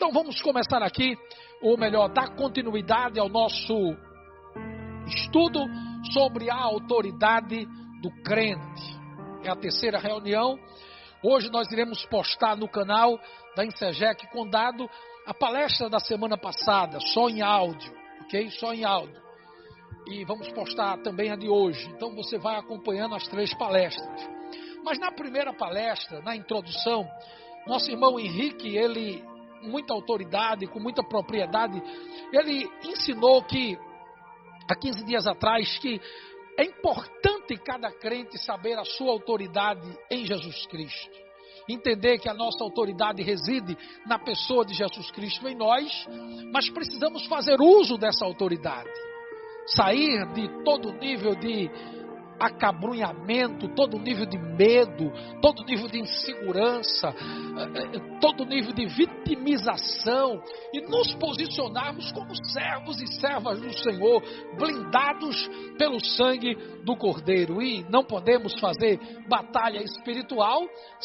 Então vamos começar aqui, ou melhor, dar continuidade ao nosso estudo sobre a autoridade do crente. É a terceira reunião. Hoje nós iremos postar no canal da Insegec Condado a palestra da semana passada, só em áudio, ok? Só em áudio. E vamos postar também a de hoje. Então você vai acompanhando as 3 palestras. Mas na primeira palestra, na introdução, nosso irmão Henrique, ele, com muita autoridade, com muita propriedade, ele ensinou que, há 15 dias atrás, que é importante cada crente saber a sua autoridade em Jesus Cristo. Entender que a nossa autoridade reside na pessoa de Jesus Cristo em nós, mas precisamos fazer uso dessa autoridade. Sair de todo nível de acabrunhamento, todo nível de medo, todo nível de insegurança, todo nível de vitimização e nos posicionarmos como servos e servas do Senhor, blindados pelo sangue do Cordeiro. E não podemos fazer batalha espiritual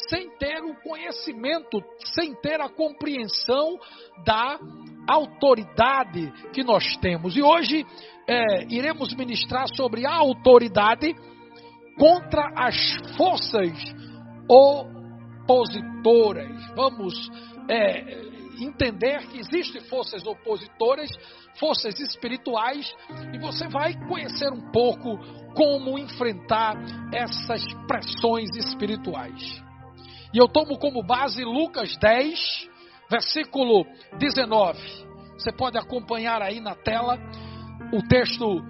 sem ter o conhecimento, sem ter a compreensão da autoridade que nós temos. E hoje iremos ministrar sobre a autoridade contra as forças opositoras. Vamos entender que existem forças opositoras, forças espirituais, e você vai conhecer um pouco como enfrentar essas pressões espirituais. E eu tomo como base Lucas 10, versículo 19. Você pode acompanhar aí na tela o texto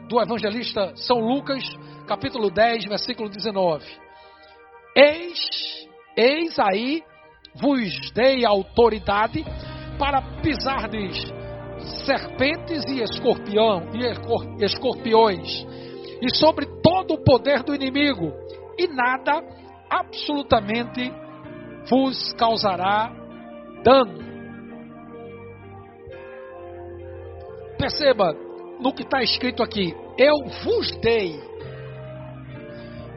do evangelista São Lucas, capítulo 10, versículo 19. Eis aí, vos dei autoridade para pisardes serpentes e escorpiões, e sobre todo o poder do inimigo, e nada absolutamente vos causará dano. Perceba no que está escrito aqui: eu vos dei.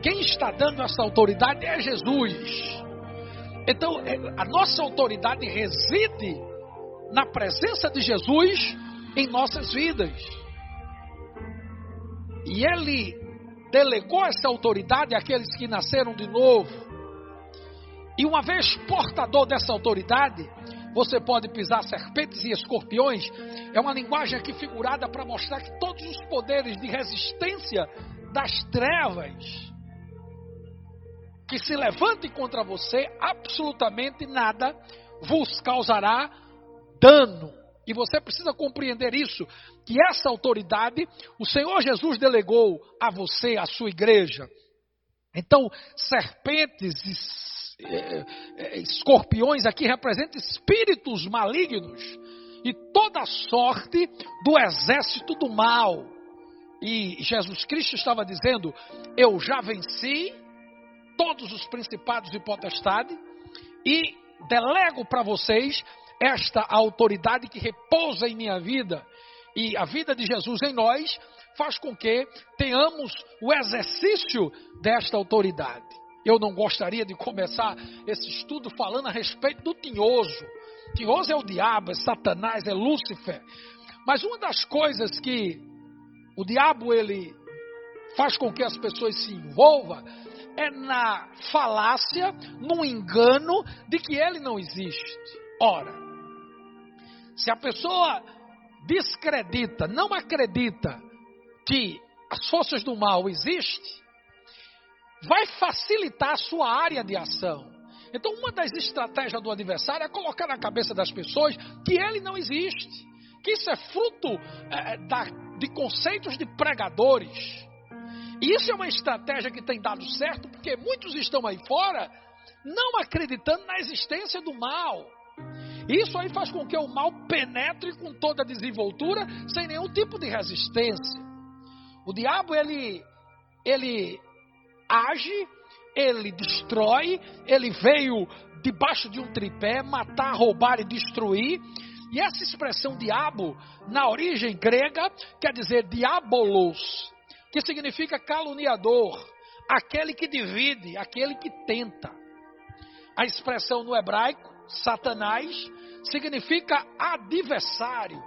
Quem está dando essa autoridade é Jesus. Então, a nossa autoridade reside na presença de Jesus em nossas vidas. E Ele delegou essa autoridade àqueles que nasceram de novo. E uma vez portador dessa autoridade, você pode pisar serpentes e escorpiões. É uma linguagem aqui figurada para mostrar que todos os poderes de resistência das trevas que se levantem contra você, absolutamente nada vos causará dano. E você precisa compreender isso, que essa autoridade o Senhor Jesus delegou a você, a sua igreja. Então, serpentes e escorpiões aqui representam espíritos malignos e toda sorte do exército do mal. E Jesus Cristo estava dizendo: eu já venci todos os principados e potestades e delego para vocês esta autoridade que repousa em minha vida. E a vida de Jesus em nós faz com que tenhamos o exercício desta autoridade. Eu não gostaria de começar esse estudo falando a respeito do tinhoso. Tinhoso é o diabo, é Satanás, é Lúcifer. Mas uma das coisas que o diabo ele faz com que as pessoas se envolvam é na falácia, no engano de que ele não existe. Ora, se a pessoa descredita, não acredita que as forças do mal existem, vai facilitar a sua área de ação. Então, uma das estratégias do adversário é colocar na cabeça das pessoas que ele não existe, que isso é fruto de conceitos de pregadores. E isso é uma estratégia que tem dado certo, porque muitos estão aí fora não acreditando na existência do mal. Isso aí faz com que o mal penetre com toda a desenvoltura, sem nenhum tipo de resistência. O diabo, ele age, ele destrói, ele veio debaixo de um tripé, matar, roubar e destruir. E essa expressão diabo, na origem grega, quer dizer diabolos, que significa caluniador, aquele que divide, aquele que tenta. A expressão no hebraico Satanás significa adversário.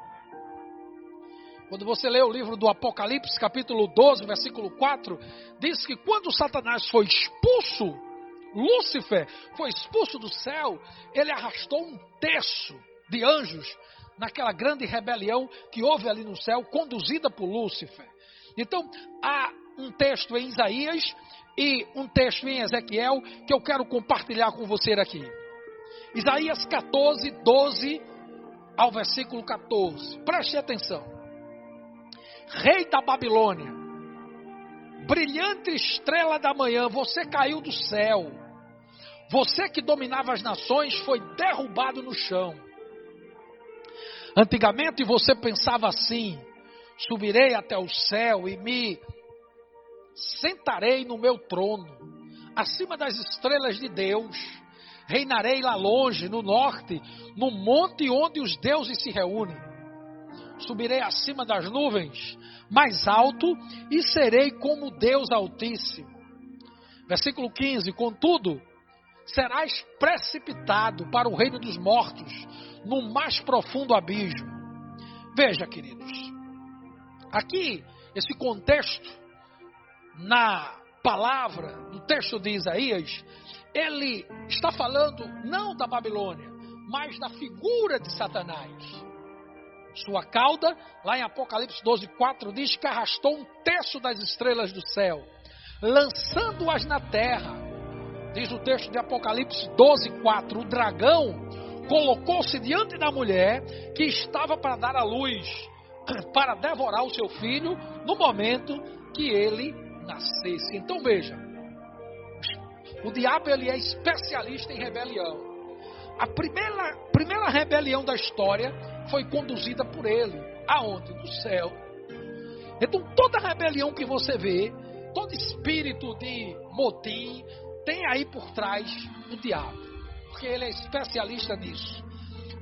Quando você lê o livro do Apocalipse, capítulo 12, versículo 4, diz que quando Satanás foi expulso, Lúcifer foi expulso do céu, ele arrastou um terço de anjos naquela grande rebelião que houve ali no céu, conduzida por Lúcifer. Então, há um texto em Isaías e um texto em Ezequiel que eu quero compartilhar com você aqui. Isaías 14, 12 ao versículo 14. Preste atenção. Rei da Babilônia, brilhante estrela da manhã, você caiu do céu. Você que dominava as nações foi derrubado no chão. Antigamente você pensava assim: subirei até o céu e me sentarei no meu trono, acima das estrelas de Deus. Reinarei lá longe, no norte, no monte onde os deuses se reúnem. Subirei acima das nuvens, mais alto, e serei como Deus Altíssimo. Versículo 15. Contudo, serás precipitado para o reino dos mortos, no mais profundo abismo. Veja, queridos, aqui, esse contexto, na palavra, no texto de Isaías, ele está falando não da Babilônia, mas da figura de Satanás. Sua cauda, lá em Apocalipse 12, 4, diz que arrastou um terço das estrelas do céu, lançando-as na terra. Diz o texto de Apocalipse 12, 4, o dragão colocou-se diante da mulher que estava para dar à luz, para devorar o seu filho no momento que ele nascesse. Então veja, o diabo ele é especialista em rebelião. A primeira rebelião da história foi conduzida por ele. Aonde? No céu. Então toda rebelião que você vê, todo espírito de motim, tem aí por trás o diabo. Porque ele é especialista nisso.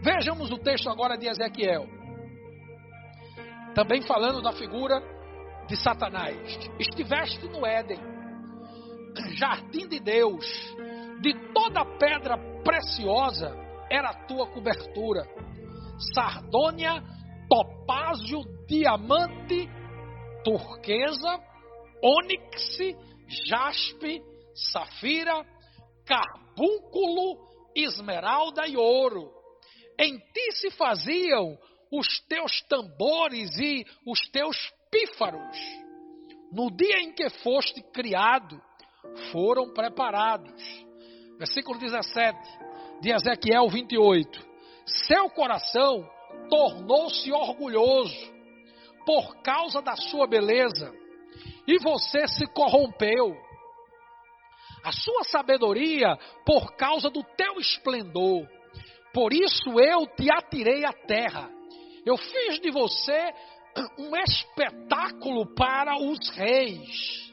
Vejamos o texto agora de Ezequiel. Também falando da figura de Satanás. Estiveste no Éden, jardim de Deus, de toda pedra preciosa era a tua cobertura, sardônia, topázio, diamante, turquesa, ônix, jaspe, safira, carbúnculo, esmeralda e ouro. Em ti se faziam os teus tambores e os teus pífaros. No dia em que foste criado, foram preparados. Versículo 17 de Ezequiel 28. Seu coração tornou-se orgulhoso por causa da sua beleza, e você se corrompeu. A sua sabedoria por causa do teu esplendor. Por isso eu te atirei à terra. Eu fiz de você um espetáculo para os reis.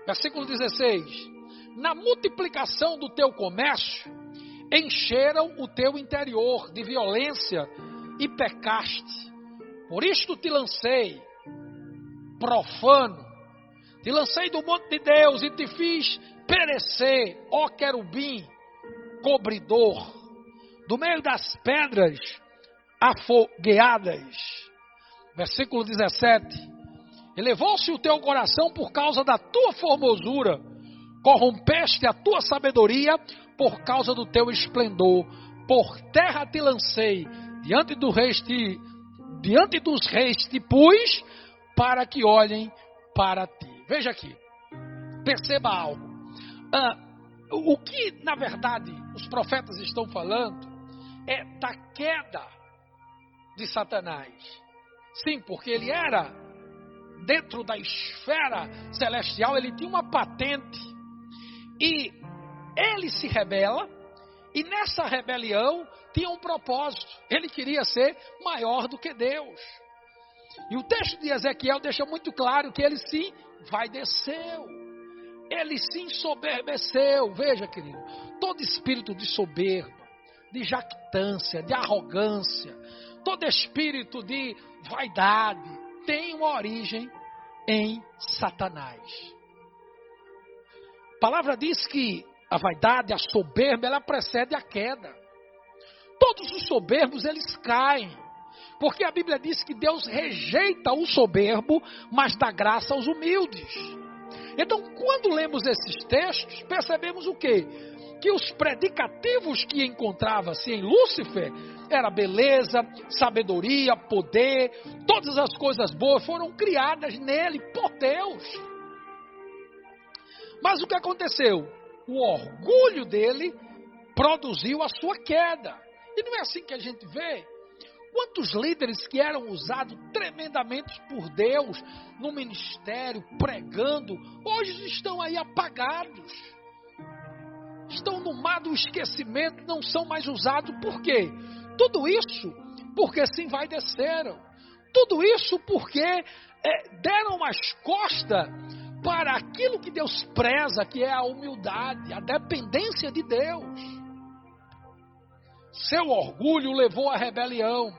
Versículo 16. Na multiplicação do teu comércio, encheram o teu interior de violência e pecaste. Por isto te lancei, profano, te lancei do monte de Deus e te fiz perecer, ó querubim, cobridor, do meio das pedras afogueadas. Versículo 17. Elevou-se o teu coração por causa da tua formosura, corrompeste a tua sabedoria por causa do teu esplendor. Por terra te lancei, diante dos reis te pus, para que olhem para ti. Veja aqui, perceba algo. O que, na verdade, os profetas estão falando é da queda de Satanás. Sim, porque ele era, dentro da esfera celestial, ele tinha uma patente. E ele se rebela, e nessa rebelião tinha um propósito. Ele queria ser maior do que Deus. E o texto de Ezequiel deixa muito claro que ele sim vaideceu. Ele se ensoberbeceu. Veja, querido, todo espírito de soberba, de jactância, de arrogância, todo espírito de vaidade tem uma origem em Satanás. A palavra diz que a vaidade, a soberba, ela precede a queda. todos os soberbos eles caem. Porque a Bíblia diz que Deus rejeita o soberbo, mas dá graça aos humildes. Então, quando lemos esses textos, percebemos o quê? Que os predicativos que encontrava-se em Lúcifer era beleza, sabedoria, poder, todas as coisas boas foram criadas nele por Deus. Mas o que aconteceu? O orgulho dele produziu a sua queda. E não é assim que a gente vê? Quantos líderes que eram usados tremendamente por Deus no ministério, pregando, hoje estão aí apagados. Estão no mar do esquecimento, não são mais usados. Por quê? Tudo isso porque se envaideceram. Tudo isso porque deram as costas para aquilo que Deus preza, que é a humildade, a dependência de Deus. Seu orgulho levou à rebelião.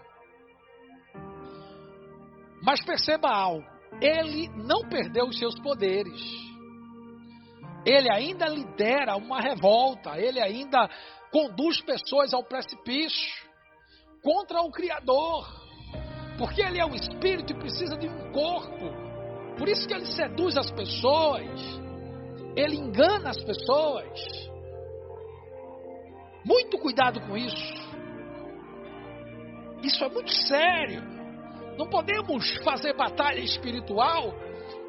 Mas perceba algo, ele não perdeu os seus poderes. Ele ainda lidera uma revolta, ele ainda conduz pessoas ao precipício contra o Criador. Porque ele é um espírito e precisa de um corpo. Por isso que ele seduz as pessoas, ele engana as pessoas. Muito cuidado com isso. Isso é muito sério. Não podemos fazer batalha espiritual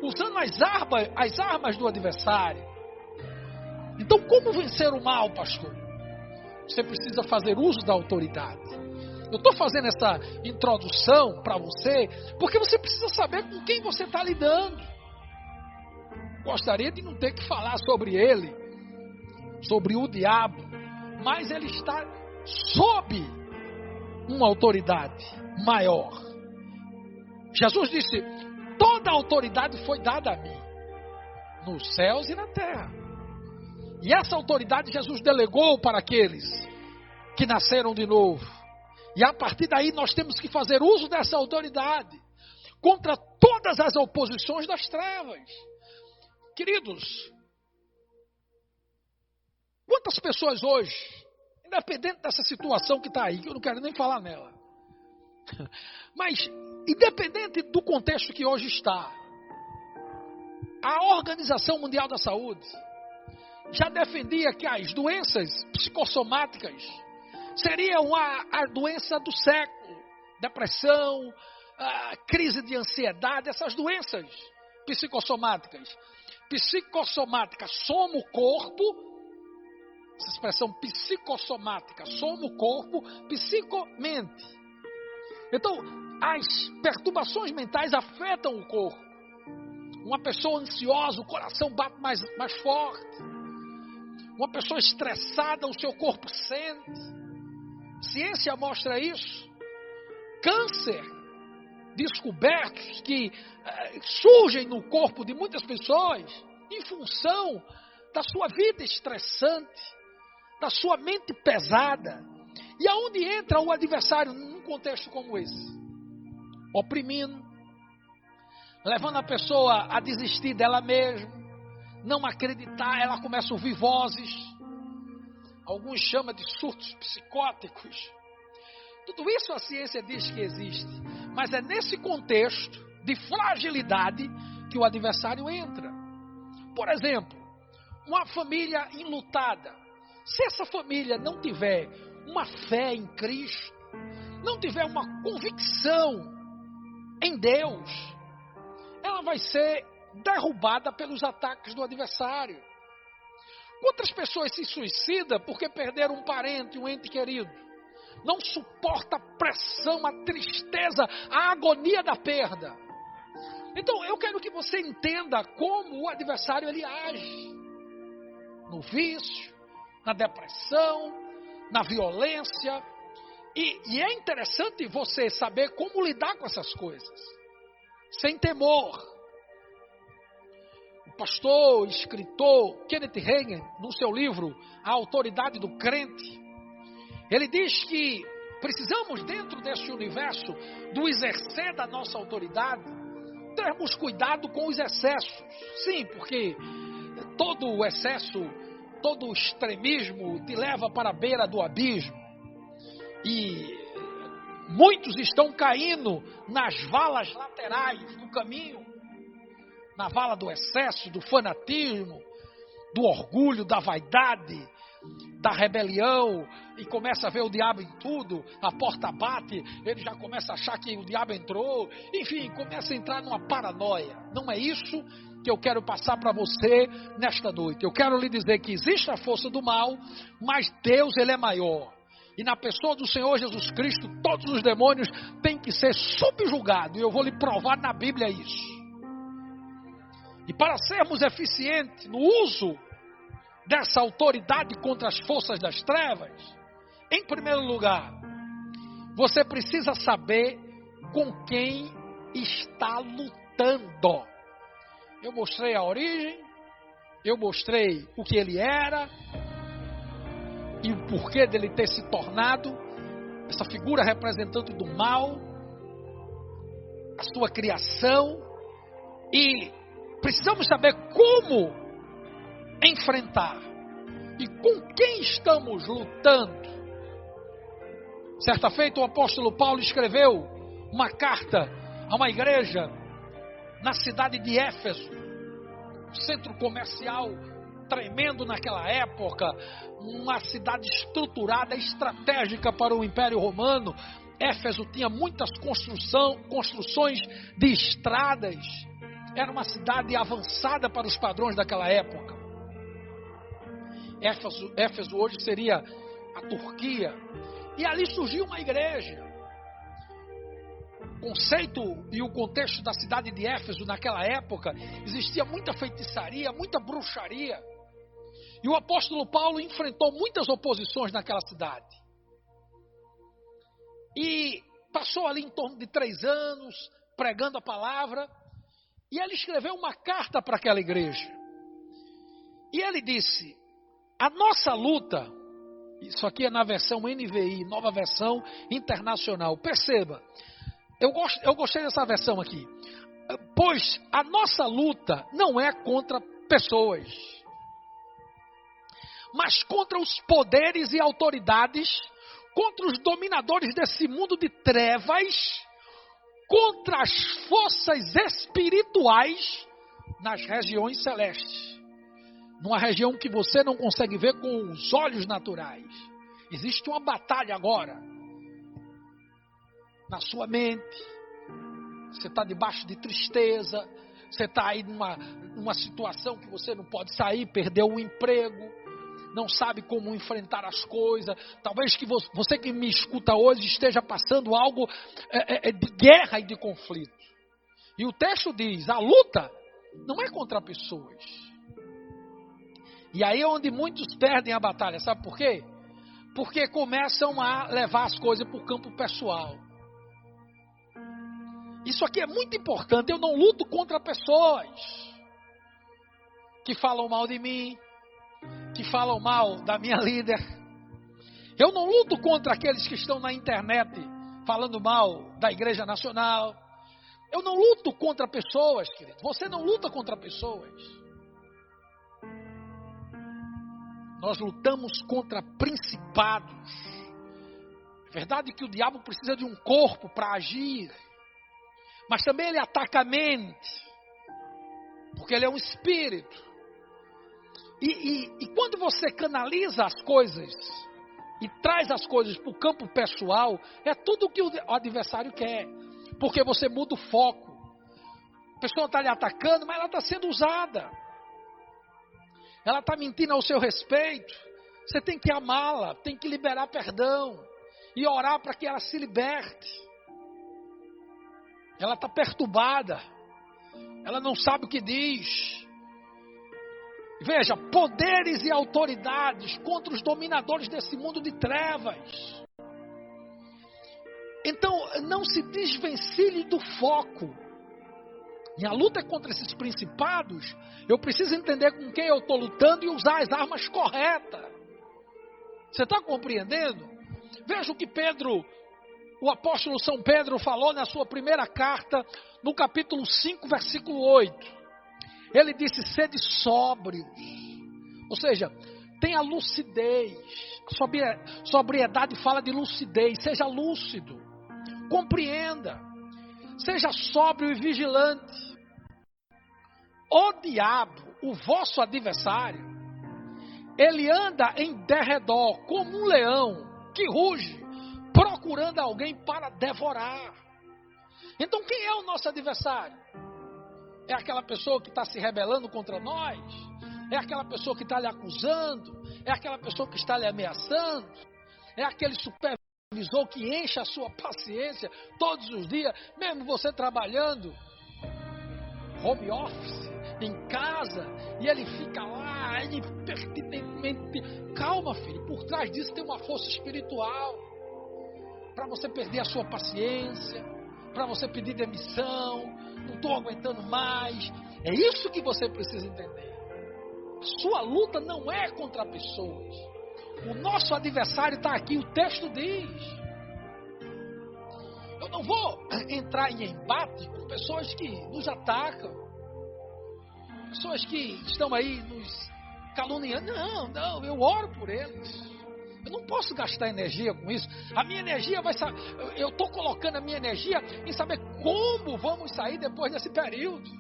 usando as armas do adversário. Então, como vencer o mal, pastor? Você precisa fazer uso da autoridade. Eu estou fazendo essa introdução para você, porque você precisa saber com quem você está lidando. Gostaria de não ter que falar sobre ele, sobre o diabo, mas ele está sob uma autoridade maior. Jesus disse, toda a autoridade foi dada a mim, nos céus e na terra. E essa autoridade Jesus delegou para aqueles que nasceram de novo. E a partir daí nós temos que fazer uso dessa autoridade contra todas as oposições das trevas. Queridos, quantas pessoas hoje, independente dessa situação que está aí, que eu não quero nem falar nela, mas independente do contexto que hoje está, a Organização Mundial da Saúde já defendia que as doenças psicossomáticas seriam a doença do século. Depressão, crise de ansiedade, essas doenças psicossomáticas. Psicossomática, soma o corpo, essa expressão psicossomática, soma o corpo, psicomente. Então, as perturbações mentais afetam o corpo. Uma pessoa ansiosa, o coração bate mais forte. Uma pessoa estressada, o seu corpo sente. Ciência mostra isso. Câncer descobertos que surgem no corpo de muitas pessoas em função da sua vida estressante, da sua mente pesada. E aonde entra o adversário num contexto como esse? Oprimindo, levando a pessoa a desistir dela mesma, não acreditar, ela começa a ouvir vozes. Alguns chamam de surtos psicóticos. Tudo isso a ciência diz que existe. Mas é nesse contexto de fragilidade que o adversário entra. Por exemplo, uma família enlutada. Se essa família não tiver uma fé em Cristo, não tiver uma convicção em Deus, ela vai ser derrubada pelos ataques do adversário. Quantas pessoas se suicidam porque perderam um parente, um ente querido? Não suporta a pressão, a tristeza, a agonia da perda. Então eu quero que você entenda como o adversário ele age. No vício, na depressão, na violência. E é interessante você saber como lidar com essas coisas. Sem temor. O pastor, escritor Kenneth Hagin, no seu livro A Autoridade do Crente, ele diz que precisamos, dentro desse universo do exercer da nossa autoridade, termos cuidado com os excessos. Sim, porque todo o excesso, todo o extremismo te leva para a beira do abismo. E muitos estão caindo nas valas laterais do caminho, na vala do excesso, do fanatismo, do orgulho, da vaidade, da rebelião, e começa a ver o diabo em tudo. A porta bate, ele já começa a achar que o diabo entrou, enfim, começa a entrar numa paranoia. Não é isso que eu quero passar para você nesta noite. Eu quero lhe dizer que existe a força do mal, mas Deus, ele é maior. E na pessoa do Senhor Jesus Cristo, todos os demônios têm que ser subjugados. E eu vou lhe provar na Bíblia isso. E para sermos eficientes no uso dessa autoridade contra as forças das trevas, em primeiro lugar, você precisa saber com quem está lutando. Eu mostrei a origem, eu mostrei o que ele era e o porquê dele ter se tornado essa figura representante do mal, a sua criação, e precisamos saber como enfrentar e com quem estamos lutando. Certa feita, o apóstolo Paulo escreveu uma carta a uma igreja na cidade de Éfeso, um centro comercial tremendo naquela época, uma cidade estruturada, estratégica para o Império Romano. Éfeso tinha muitas construções de estradas, era uma cidade avançada para os padrões daquela época. Éfeso hoje seria a Turquia, e ali surgiu uma igreja. O conceito e o contexto da cidade de Éfeso naquela época, existia muita feitiçaria, muita bruxaria, e o apóstolo Paulo enfrentou muitas oposições naquela cidade, e passou ali em torno de 3 anos pregando a palavra, e ele escreveu uma carta para aquela igreja, e ele disse: a nossa luta, isso aqui é na versão NVI, nova versão internacional, perceba, eu gostei dessa versão aqui, pois a nossa luta não é contra pessoas, mas contra os poderes e autoridades, contra os dominadores desse mundo de trevas, contra as forças espirituais nas regiões celestes. Numa região que você não consegue ver com os olhos naturais. Existe uma batalha agora na sua mente. Você está debaixo de tristeza, você está aí numa situação que você não pode sair, perdeu o emprego, não sabe como enfrentar as coisas. Talvez que você que me escuta hoje esteja passando algo de guerra e de conflito. E o texto diz: a luta não é contra pessoas. E aí é onde muitos perdem a batalha, sabe por quê? Porque começam a levar as coisas para o campo pessoal. Isso aqui é muito importante. Eu não luto contra pessoas que falam mal de mim, que falam mal da minha líder. Eu não luto contra aqueles que estão na internet falando mal da Igreja Nacional. Eu não luto contra pessoas, querido. Você não luta contra pessoas. Nós lutamos contra principados. É verdade que o diabo precisa de um corpo para agir, mas também ele ataca a mente, porque ele é um espírito. E quando você canaliza as coisas e traz as coisas para o campo pessoal, é tudo o que o adversário quer, porque você muda o foco. A pessoa está lhe atacando, mas ela está sendo usada. Ela está mentindo ao seu respeito. Você tem que amá-la, tem que liberar perdão e orar para que ela se liberte. Ela está perturbada, ela não sabe o que diz. Veja, poderes e autoridades contra os dominadores desse mundo de trevas. Então, não se desvencilhe do foco. Minha luta é contra esses principados. Eu preciso entender com quem eu estou lutando e usar as armas corretas. Você está compreendendo? Veja o que o apóstolo São Pedro falou na sua primeira carta, no capítulo 5, versículo 8. Ele disse: sede sóbrios. Ou seja, Tenha lucidez. Sobriedade fala de lucidez. Seja lúcido. Compreenda. Seja sóbrio e vigilante. O diabo, o vosso adversário, ele anda em derredor como um leão que ruge, procurando alguém para devorar. Então quem é o nosso adversário? É aquela pessoa que está se rebelando contra nós? É aquela pessoa que está lhe acusando? É aquela pessoa que está lhe ameaçando? É aquele supervisor que enche a sua paciência todos os dias, mesmo você trabalhando home office, em casa, e ele fica lá, impertinentemente. Calma, filho, por trás disso tem uma força espiritual, para você perder a sua paciência, para você pedir demissão, não estou aguentando mais. É isso que você precisa entender. A sua luta não é contra pessoas. O nosso adversário está aqui, o texto diz. Eu não vou entrar em embate com pessoas que nos atacam, pessoas que estão aí nos caluniando. Não, eu oro por eles. Eu não posso gastar energia com isso. A minha energia vai sair. Eu estou colocando a minha energia em saber como vamos sair depois desse período.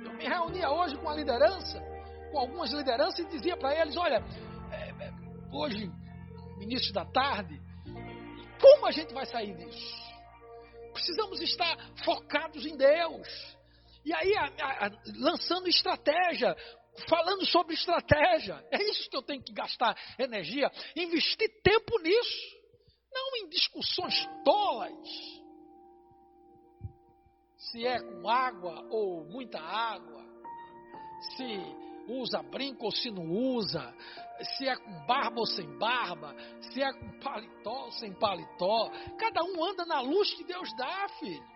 Eu me reunia hoje com a liderança, com algumas lideranças, e dizia para eles: olha, hoje, no início da tarde, como a gente vai sair disso? Precisamos estar focados em Deus. E aí, lançando estratégia, falando sobre estratégia. É isso que eu tenho que gastar energia, investir tempo nisso. Não em discussões tolas. Se é com água ou muita água. Se usa brinco ou se não usa. Se é com barba ou sem barba. Se é com paletó ou sem paletó. Cada um anda na luz que Deus dá, filho.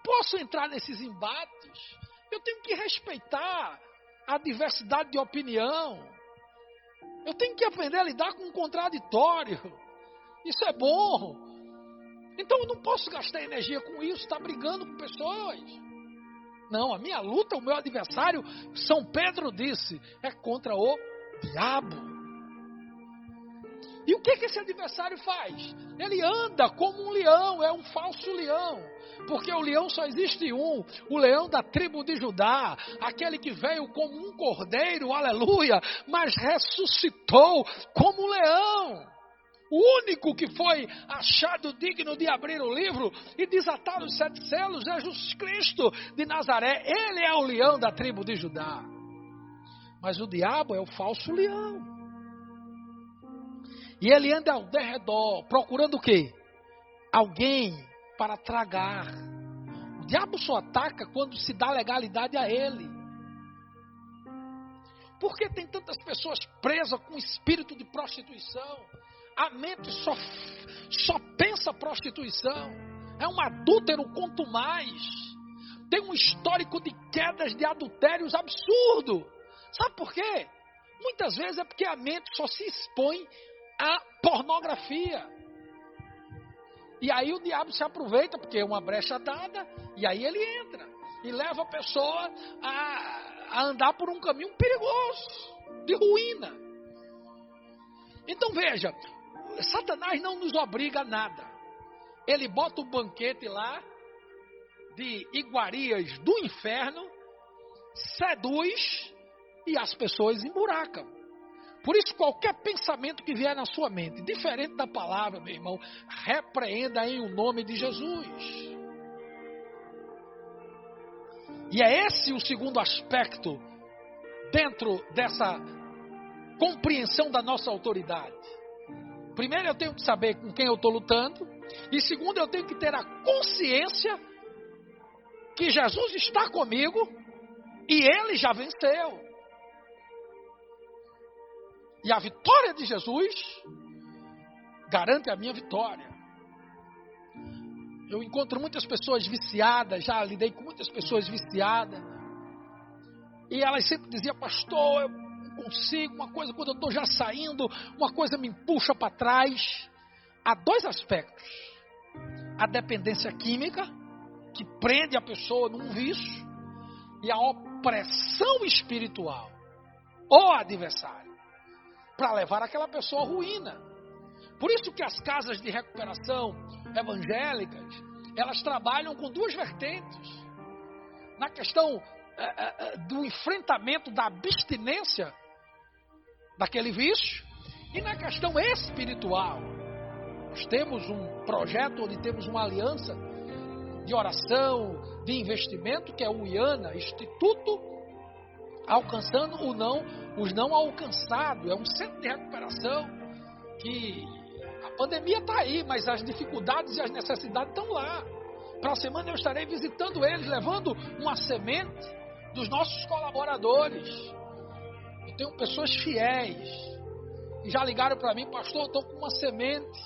Posso entrar nesses embates. Eu tenho que respeitar a diversidade de opinião. Eu tenho que aprender a lidar com o contraditório. Isso é bom. Então eu não posso gastar energia com isso, estar brigando com pessoas. Não, a minha luta, o meu adversário, São Pedro disse, é contra o diabo. E o que esse adversário faz? Ele anda como um leão, é um falso leão. Porque o leão só existe um, o leão da tribo de Judá, aquele que veio como um cordeiro, aleluia, mas ressuscitou como um leão. O único que foi achado digno de abrir o livro e desatar os 7 selos é Jesus Cristo de Nazaré. Ele é o leão da tribo de Judá. Mas o diabo é o falso leão. E ele anda ao derredor, procurando o quê? Alguém para tragar. O diabo só ataca quando se dá legalidade a ele. Por que tem tantas pessoas presas com espírito de prostituição? A mente só pensa prostituição. É um adúltero quanto mais. Tem um histórico de quedas de adultérios absurdo. Sabe por quê? Muitas vezes é porque a mente só se expõe à pornografia. E aí o diabo se aproveita, porque é uma brecha dada, e aí ele entra e leva a pessoa a andar por um caminho perigoso, de ruína. Então veja, Satanás não nos obriga a nada. Ele bota o banquete lá, de iguarias do inferno, seduz e as pessoas emburacam. Por isso, qualquer pensamento que vier na sua mente, diferente da palavra, meu irmão, repreenda em o nome de Jesus. E é esse o segundo aspecto dentro dessa compreensão da nossa autoridade. Primeiro, eu tenho que saber com quem eu estou lutando. E segundo, eu tenho que ter a consciência que Jesus está comigo e Ele já venceu. E a vitória de Jesus garante a minha vitória. Eu encontro muitas pessoas viciadas, já lidei com muitas pessoas viciadas. E elas sempre diziam: pastor, eu não consigo, uma coisa quando eu estou já saindo, uma coisa me puxa para trás. Há 2 aspectos. A dependência química, que prende a pessoa num vício, e a opressão espiritual. o adversário, para levar aquela pessoa à ruína. Por isso que as casas de recuperação evangélicas, elas trabalham com duas vertentes. Na questão do enfrentamento da abstinência daquele vício e na questão espiritual. Nós temos um projeto onde temos uma aliança de oração, de investimento, que é o IANA, Instituto Alcançando os Não Alcançados. É um centro de recuperação que a pandemia está aí, mas as dificuldades e as necessidades estão lá. Para a semana eu estarei visitando eles, levando uma semente dos nossos colaboradores. Eu tenho pessoas fiéis que já ligaram para mim: pastor, eu estou com uma semente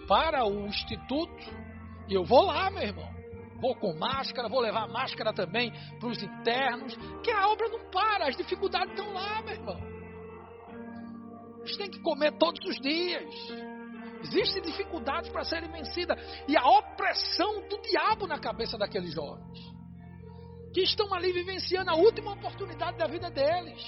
para o Instituto. E eu vou lá, meu irmão. Vou com máscara, vou levar máscara também para os internos, que a obra não para, as dificuldades estão lá, meu irmão. A gente tem que comer todos os dias. Existem dificuldades para serem vencidas. E a opressão do diabo na cabeça daqueles jovens, que estão ali vivenciando a última oportunidade da vida deles.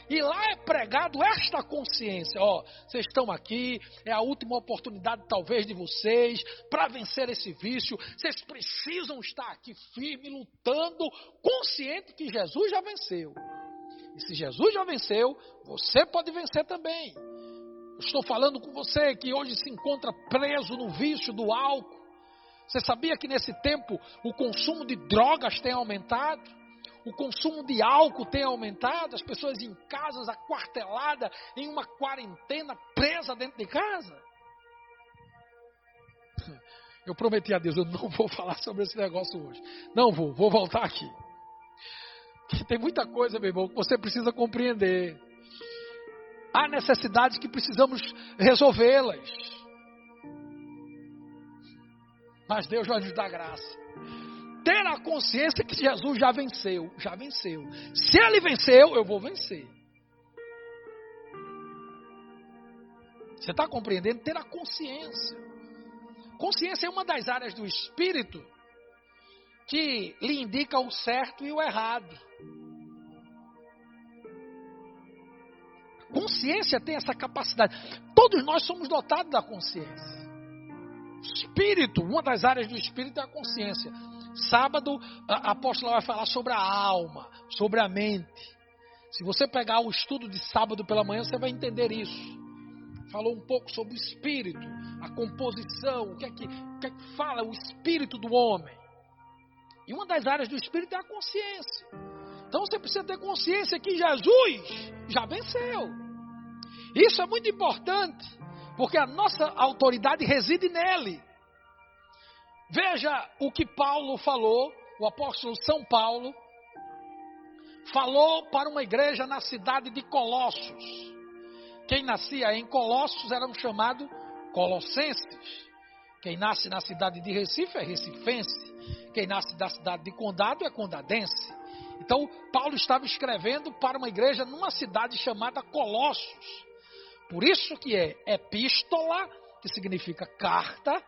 E lá é pregado esta consciência: ó, vocês estão aqui, é a última oportunidade talvez de vocês para vencer esse vício. Vocês precisam estar aqui firme, lutando, consciente que Jesus já venceu. E se Jesus já venceu, você pode vencer também. Eu estou falando com você que hoje se encontra preso no vício do álcool. Você sabia que nesse tempo o consumo de drogas tem aumentado? O consumo de álcool tem aumentado? As pessoas em casas, aquarteladas, em uma quarentena, presa dentro de casa? Eu prometi a Deus, eu não vou falar sobre esse negócio hoje. Não vou voltar aqui. Tem muita coisa, meu irmão, que você precisa compreender. Há necessidades que precisamos resolvê-las. Mas Deus vai nos dar graça. Ter a consciência que Jesus já venceu. Já venceu. Se Ele venceu, eu vou vencer. Você está compreendendo? Ter a consciência. Consciência é uma das áreas do espírito que lhe indica o certo e o errado. Consciência tem essa capacidade. Todos nós somos dotados da consciência. Espírito, uma das áreas do espírito é a consciência. Sábado, a apóstola vai falar sobre a alma, sobre a mente. Se você pegar o estudo de sábado pela manhã, você vai entender isso. Falou um pouco sobre o espírito, a composição, o que é que fala o espírito do homem. E uma das áreas do espírito é a consciência. Então você precisa ter consciência que Jesus já venceu. Isso é muito importante, porque a nossa autoridade reside nele. Veja o que Paulo falou, o apóstolo São Paulo falou para uma igreja na cidade de Colossos. Quem nascia em Colossos eram chamados colossenses. Quem nasce na cidade de Recife é recifense. Quem nasce da cidade de Condado é condadense. Então, Paulo estava escrevendo para uma igreja numa cidade chamada Colossos. Por isso que é epístola, que significa carta,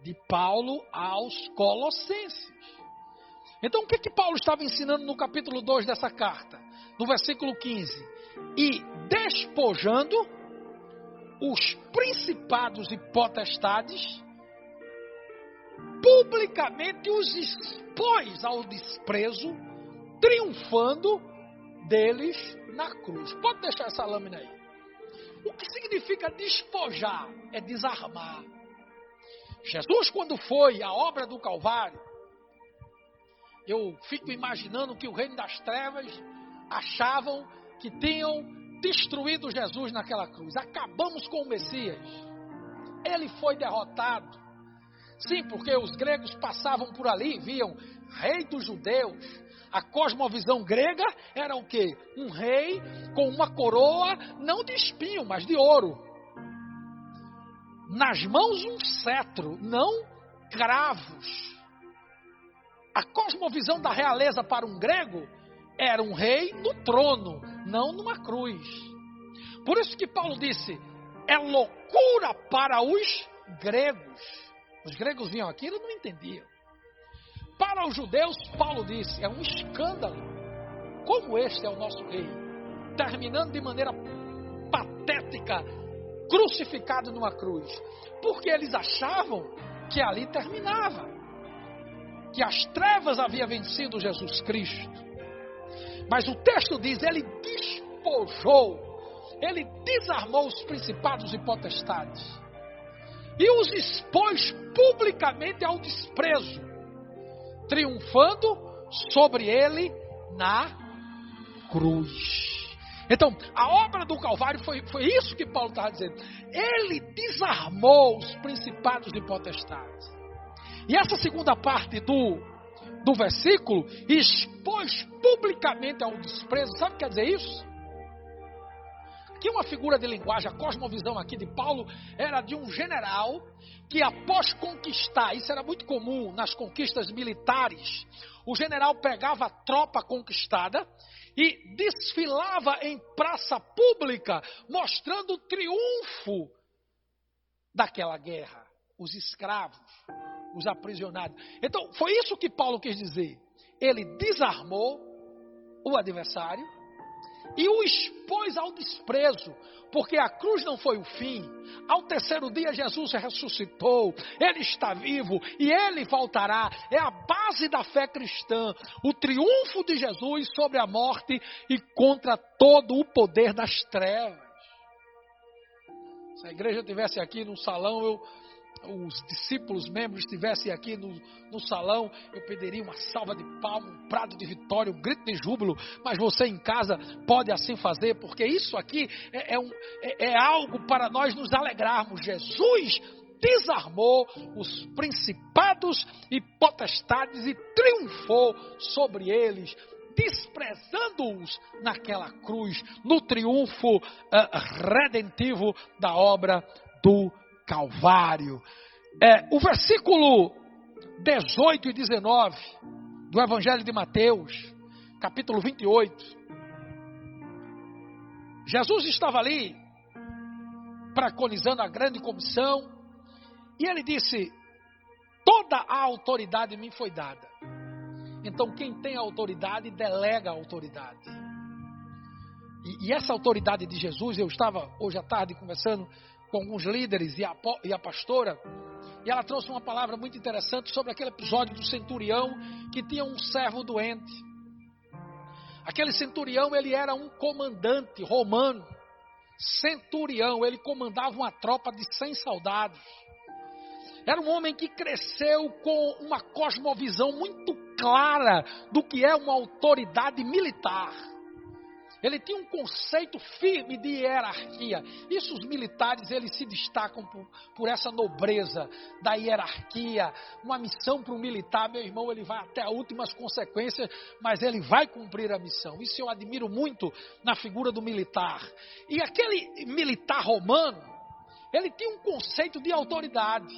de Paulo aos Colossenses. Então, o que Paulo estava ensinando no capítulo 2 dessa carta? No versículo 15. E despojando os principados e potestades, publicamente os expôs ao desprezo, triunfando deles na cruz. Pode deixar essa lâmina aí. O que significa despojar? É desarmar. Jesus, quando foi à obra do Calvário, eu fico imaginando que o reino das trevas achavam que tinham destruído Jesus naquela cruz. Acabamos com o Messias. Ele foi derrotado. Sim, porque os gregos passavam por ali e viam rei dos judeus. A cosmovisão grega era o quê? Um rei com uma coroa, não de espinho, mas de ouro. Nas mãos um cetro, não cravos. A cosmovisão da realeza para um grego era um rei no trono, não numa cruz. Por isso que Paulo disse, é loucura para os gregos. Os gregos viam aquilo e não entendiam. Para os judeus, Paulo disse, é um escândalo. Como este é o nosso rei? terminando de maneira patética, crucificado numa cruz, porque eles achavam que ali terminava, que as trevas haviam vencido Jesus Cristo. Mas o texto diz, ele despojou, ele desarmou os principados e potestades, e os expôs publicamente ao desprezo, triunfando sobre ele na cruz. Então, a obra do Calvário foi isso que Paulo estava dizendo. Ele desarmou os principados e potestades. E essa segunda parte do versículo, expôs publicamente ao desprezo. Sabe o que quer dizer isso? Aqui uma figura de linguagem, a cosmovisão aqui de Paulo era de um general que após conquistar, isso era muito comum nas conquistas militares, o general pegava a tropa conquistada e desfilava em praça pública, mostrando o triunfo daquela guerra, os escravos, os aprisionados. Então, foi isso que Paulo quis dizer. Ele desarmou o adversário e o expôs ao desprezo, porque a cruz não foi o fim. Ao terceiro dia Jesus ressuscitou, ele está vivo e ele voltará. É a base da fé cristã, o triunfo de Jesus sobre a morte e contra todo o poder das trevas. Se a igreja estivesse aqui no salão, os discípulos, membros estivessem aqui no salão, eu pediria uma salva de palmas, um brado de vitória, um grito de júbilo, mas você em casa pode assim fazer, porque isso aqui é algo para nós nos alegrarmos. Jesus desarmou os principados e potestades e triunfou sobre eles, desprezando-os naquela cruz, no triunfo redentivo da obra do Calvário. O versículo 18 e 19 do Evangelho de Mateus, capítulo 28. Jesus estava ali preconizando a grande comissão e ele disse: toda a autoridade me foi dada. Então quem tem autoridade delega a autoridade. E essa autoridade de Jesus, eu estava hoje à tarde conversando com alguns líderes e a pastora, e ela trouxe uma palavra muito interessante sobre aquele episódio do centurião que tinha um servo doente. Aquele centurião, ele era um comandante romano, centurião, ele comandava uma tropa de 100 soldados. Era um homem que cresceu com uma cosmovisão muito clara do que é uma autoridade militar. Ele tinha um conceito firme de hierarquia. Isso os militares, eles se destacam por essa nobreza da hierarquia. Uma missão para um militar, meu irmão, ele vai até as últimas consequências, mas ele vai cumprir a missão. Isso eu admiro muito na figura do militar. E aquele militar romano, ele tinha um conceito de autoridade.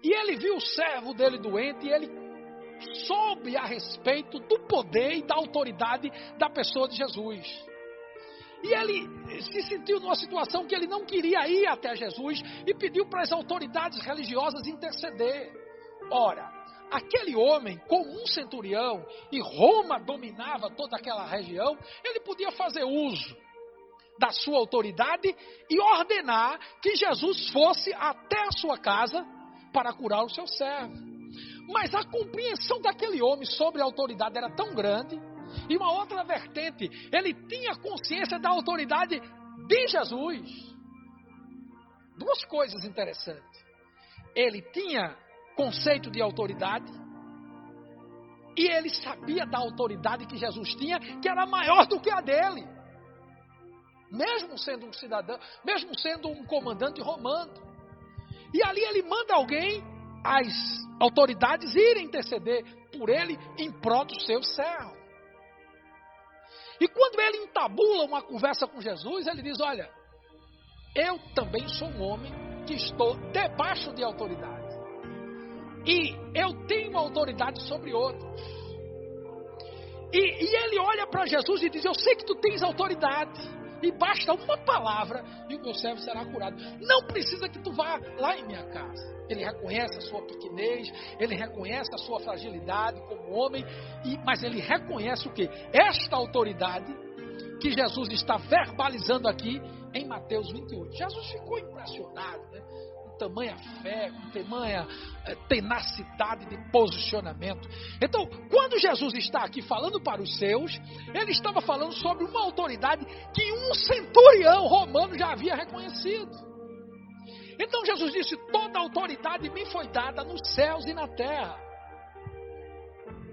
E ele viu o servo dele doente e ele soube a respeito do poder e da autoridade da pessoa de Jesus. E ele se sentiu numa situação que ele não queria ir até Jesus e pediu para as autoridades religiosas interceder. Ora, aquele homem, como um centurião, e Roma dominava toda aquela região, ele podia fazer uso da sua autoridade e ordenar que Jesus fosse até a sua casa para curar o seu servo. Mas a compreensão daquele homem sobre a autoridade era tão grande. E uma outra vertente, ele tinha consciência da autoridade de Jesus. Duas coisas interessantes. Ele tinha conceito de autoridade. E ele sabia da autoridade que Jesus tinha, que era maior do que a dele. Mesmo sendo um cidadão, mesmo sendo um comandante romano. E ali ele manda alguém, as autoridades, irem interceder por ele em prol do seu servo. E quando ele entabula uma conversa com Jesus, ele diz: olha, eu também sou um homem que estou debaixo de autoridade. E eu tenho autoridade sobre outros. E ele olha para Jesus e diz: eu sei que tu tens autoridade. E basta uma palavra e o meu servo será curado. Não precisa que tu vá lá em minha casa. Ele reconhece a sua pequenez, ele reconhece a sua fragilidade como homem, mas ele reconhece o quê? Esta autoridade que Jesus está verbalizando aqui em Mateus 28. Jesus ficou impressionado, né? Com tamanha fé, com tamanha tenacidade de posicionamento. Então, quando Jesus está aqui falando para os seus, ele estava falando sobre uma autoridade que um centurião romano já havia reconhecido. Então Jesus disse: toda autoridade me foi dada nos céus e na terra.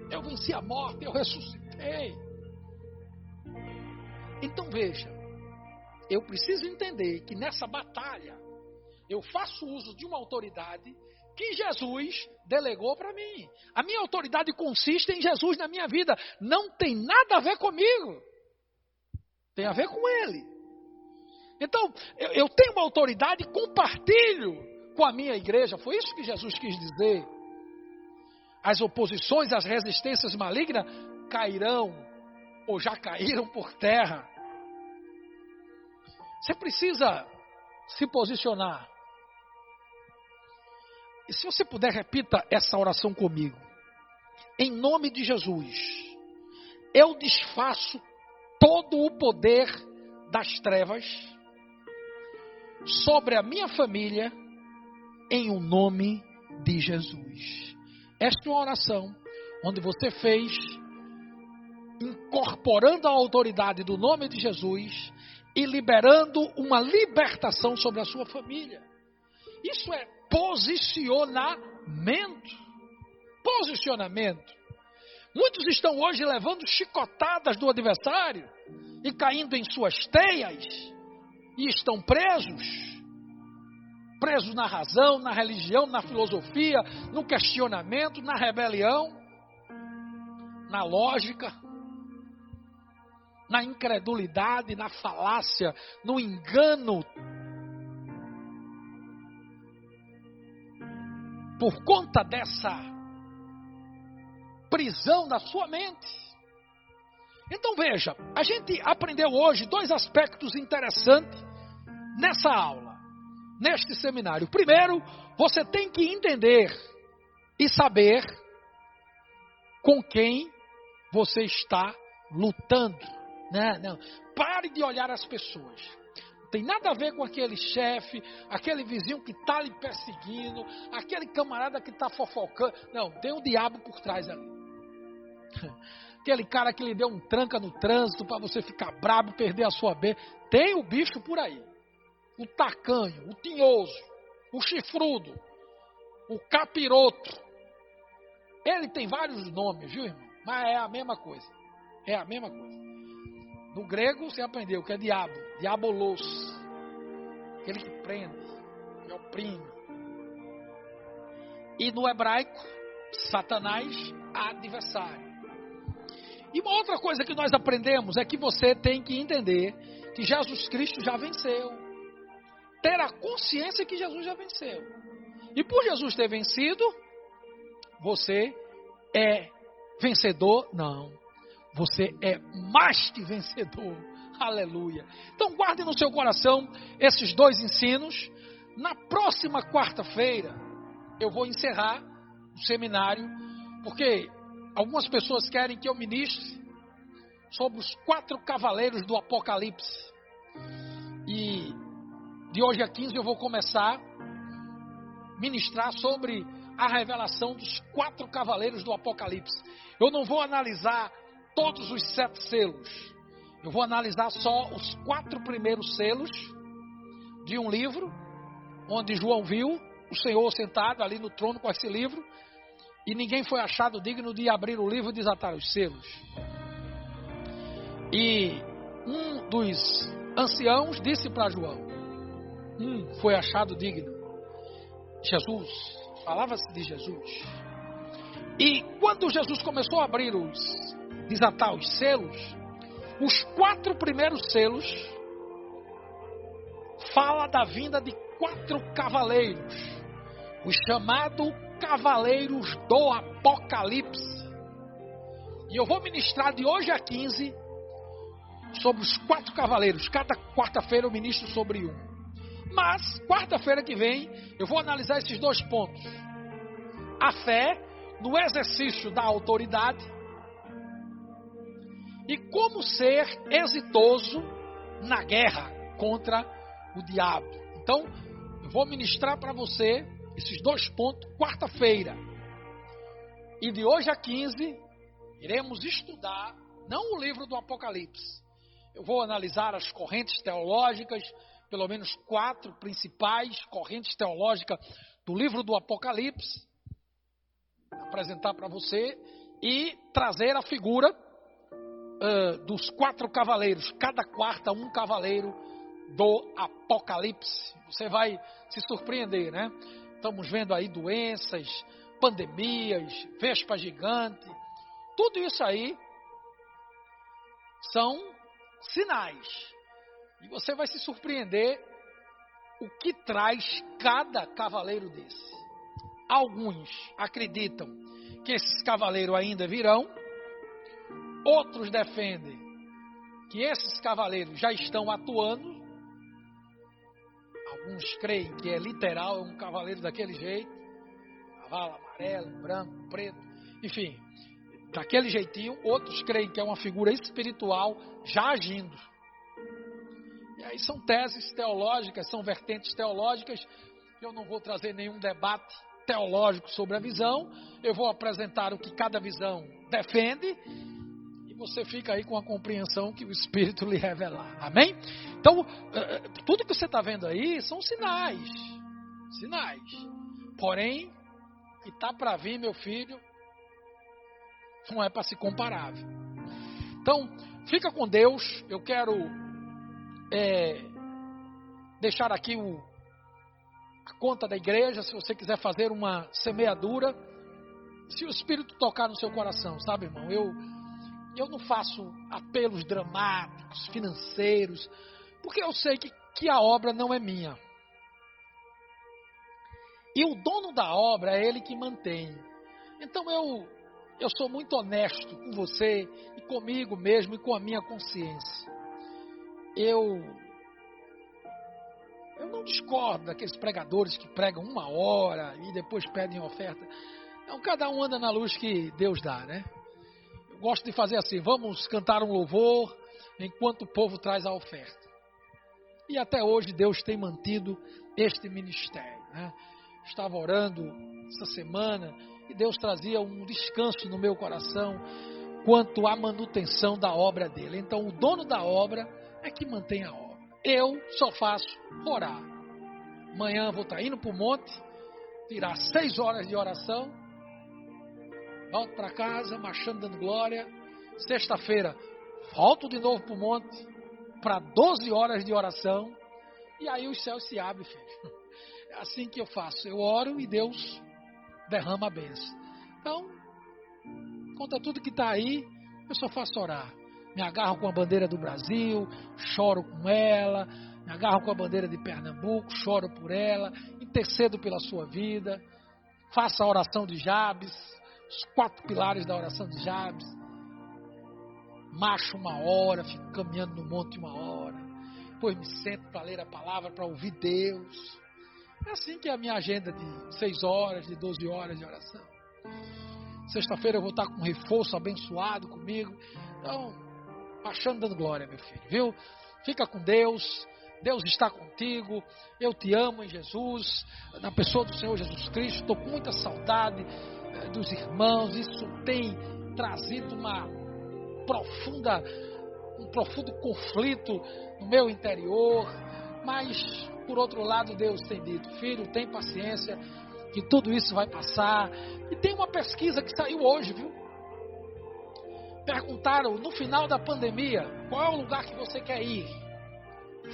Eu venci a morte, eu ressuscitei. Então veja, eu preciso entender que nessa batalha eu faço uso de uma autoridade que Jesus delegou para mim. A minha autoridade consiste em Jesus na minha vida. Não tem nada a ver comigo. Tem a ver com Ele. Então, eu tenho uma autoridade e compartilho com a minha igreja. Foi isso que Jesus quis dizer. As oposições, as resistências malignas cairão ou já caíram por terra. Você precisa se posicionar. E se você puder, repita essa oração comigo. Em nome de Jesus, eu desfaço todo o poder das trevas sobre a minha família, em o nome de Jesus. Esta é uma oração onde você fez, incorporando a autoridade do nome de Jesus e liberando uma libertação sobre a sua família. Isso é posicionamento. Posicionamento. Muitos estão hoje levando chicotadas do adversário e caindo em suas teias e estão presos. Presos na razão, na religião, na filosofia, no questionamento, na rebelião, na lógica, na incredulidade, na falácia, no engano. Por conta dessa prisão da sua mente. Então veja, a gente aprendeu hoje dois aspectos interessantes nessa aula, neste seminário. Primeiro, você tem que entender e saber com quem você está lutando. Não. Pare de olhar as pessoas. Não tem nada a ver com aquele chefe, aquele vizinho que está lhe perseguindo, aquele camarada que está fofocando. Não, tem um diabo por trás ali. Aquele cara que lhe deu um tranca no trânsito para você ficar brabo, perder a sua B. Tem o bicho por aí. O tacanho, o tinhoso, o chifrudo, o capiroto. Ele tem vários nomes, viu, irmão? Mas é a mesma coisa. É a mesma coisa. No grego você aprendeu que é diabo, diabolos. Aquele que prende, que oprime. E no hebraico, Satanás, adversário. E uma outra coisa que nós aprendemos é que você tem que entender que Jesus Cristo já venceu. Ter a consciência que Jesus já venceu. E por Jesus ter vencido, você é vencedor? Não. Você é mais que vencedor. Aleluia. Então guarde no seu coração esses dois ensinos. Na próxima quarta-feira, eu vou encerrar o seminário, porque algumas pessoas querem que eu ministre sobre os 4 cavaleiros do Apocalipse. E de hoje a 15 eu vou começar a ministrar sobre a revelação dos 4 cavaleiros do Apocalipse. Eu não vou analisar todos os 7 selos. Eu vou analisar só os 4 primeiros selos de um livro, onde João viu o Senhor sentado ali no trono com esse livro, e ninguém foi achado digno de abrir o livro e desatar os selos. E um dos anciãos disse para João, foi achado digno. Jesus, falava-se de Jesus. E quando Jesus começou a abrir desatar os selos, os 4 primeiros selos fala da vinda de 4 cavaleiros, os chamados cavaleiros do Apocalipse. E eu vou ministrar de hoje a 15 sobre os 4 cavaleiros. Cada quarta-feira eu ministro sobre um. Mas, quarta-feira que vem, eu vou analisar esses 2 pontos. A fé no exercício da autoridade e como ser exitoso na guerra contra o diabo. Então, eu vou ministrar para você esses 2 pontos quarta-feira. E de hoje a 15, iremos estudar, não o livro do Apocalipse. Eu vou analisar as correntes teológicas, pelo menos 4 principais correntes teológicas do livro do Apocalipse, apresentar para você e trazer a figura dos 4 cavaleiros, cada quarta um cavaleiro do Apocalipse. Você vai se surpreender, né? Estamos vendo aí doenças, pandemias, vespa gigante, tudo isso aí são sinais. E você vai se surpreender o que traz cada cavaleiro desse. Alguns acreditam que esses cavaleiros ainda virão, outros defendem que esses cavaleiros já estão atuando. Alguns creem que é literal, é um cavaleiro daquele jeito, cavalo amarelo, branco, preto, enfim, daquele jeitinho. Outros creem que é uma figura espiritual já agindo. E aí são teses teológicas, são vertentes teológicas. Eu não vou trazer nenhum debate teológico sobre a visão. Eu vou apresentar o que cada visão defende. Você fica aí com a compreensão que o Espírito lhe revelar. Amém? Então, tudo que você está vendo aí são sinais. Sinais. Porém, o que está para vir, meu filho, não é para se comparar. Então, fica com Deus. Eu quero deixar aqui a conta da igreja, se você quiser fazer uma semeadura. Se o Espírito tocar no seu coração, sabe, irmão? Eu não faço apelos dramáticos, financeiros, porque eu sei que a obra não é minha. E o dono da obra é ele que mantém. Então eu sou muito honesto com você e comigo mesmo e com a minha consciência. Eu não discordo daqueles pregadores que pregam 1 hora e depois pedem oferta. Então cada um anda na luz que Deus dá, né? Eu gosto de fazer assim, vamos cantar um louvor enquanto o povo traz a oferta. E até hoje Deus tem mantido este ministério, né? Estava orando essa semana e Deus trazia um descanso no meu coração quanto à manutenção da obra dele. Então o dono da obra é que mantém a obra. Eu só faço orar. Amanhã vou estar indo para o monte, tirar 6 horas de oração, volto para casa, marchando, dando glória. Sexta-feira, volto de novo para o monte, para 12 horas de oração. E aí os céus se abrem, filho. É assim que eu faço. Eu oro e Deus derrama a bênção. Então, conta tudo que está aí, eu só faço orar. Me agarro com a bandeira do Brasil, choro com ela. Me agarro com a bandeira de Pernambuco, choro por ela. Intercedo pela sua vida. Faço a oração de Jabes, os 4 pilares da oração de Jabes. Marcho 1 hora, fico caminhando no monte 1 hora. Depois me sento para ler a palavra, para ouvir Deus. É assim que é a minha agenda de 6 horas, de 12 horas de oração. Sexta-feira eu vou estar com um reforço abençoado comigo. Então, marchando, dando glória, meu filho, viu? Fica com Deus. Deus está contigo. Eu te amo em Jesus, na pessoa do Senhor Jesus Cristo. Estou com muita saudade dos irmãos. Isso tem trazido um profundo conflito no meu interior. Mas, por outro lado, Deus tem dito: filho, tem paciência, que tudo isso vai passar. E tem uma pesquisa que saiu hoje, viu? Perguntaram, no final da pandemia, qual é o lugar que você quer ir?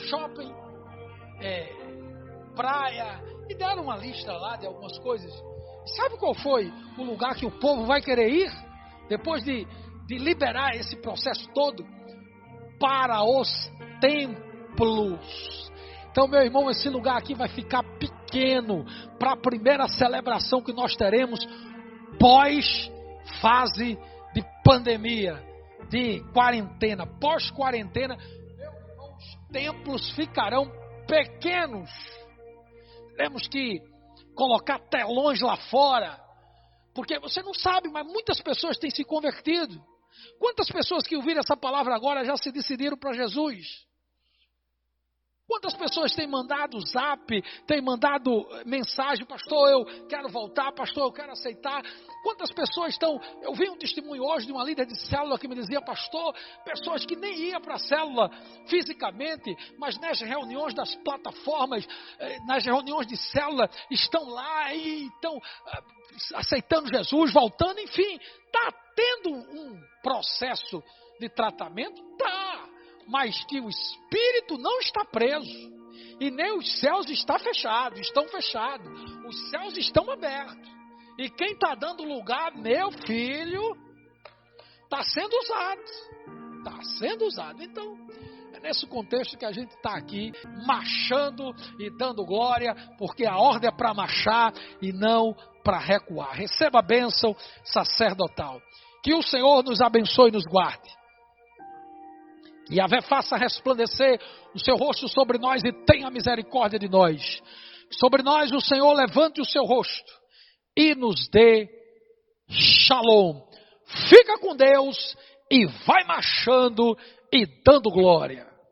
Shopping, praia, e deram uma lista lá de algumas coisas. Sabe qual foi o lugar que o povo vai querer ir? Depois de liberar esse processo todo? Para os templos. Então, meu irmão, esse lugar aqui vai ficar pequeno para a primeira celebração que nós teremos pós-fase de pandemia, de quarentena. Pós-quarentena, meu irmão, os templos ficarão pequenos. Temos que colocar telões lá fora, porque você não sabe, mas muitas pessoas têm se convertido. Quantas pessoas que ouviram essa palavra agora já se decidiram para Jesus? Quantas pessoas têm mandado zap, têm mandado mensagem, pastor, eu quero voltar, pastor, eu quero aceitar. Quantas pessoas estão... Eu vi um testemunho hoje de uma líder de célula que me dizia, pastor, pessoas que nem iam para a célula fisicamente, mas nas reuniões das plataformas, nas reuniões de célula, estão lá e estão aceitando Jesus, voltando, enfim, está tendo um processo de tratamento? Está. Mas que o espírito não está preso, e nem os céus estão fechados, os céus estão abertos, e quem está dando lugar, meu filho, está sendo usado, então, é nesse contexto que a gente está aqui, marchando e dando glória, porque a ordem é para marchar e não para recuar. Receba a bênção sacerdotal, que o Senhor nos abençoe e nos guarde. E Yahvé faça resplandecer o seu rosto sobre nós e tenha misericórdia de nós. Sobre nós o Senhor levante o seu rosto e nos dê shalom. Fica com Deus e vai marchando e dando glória.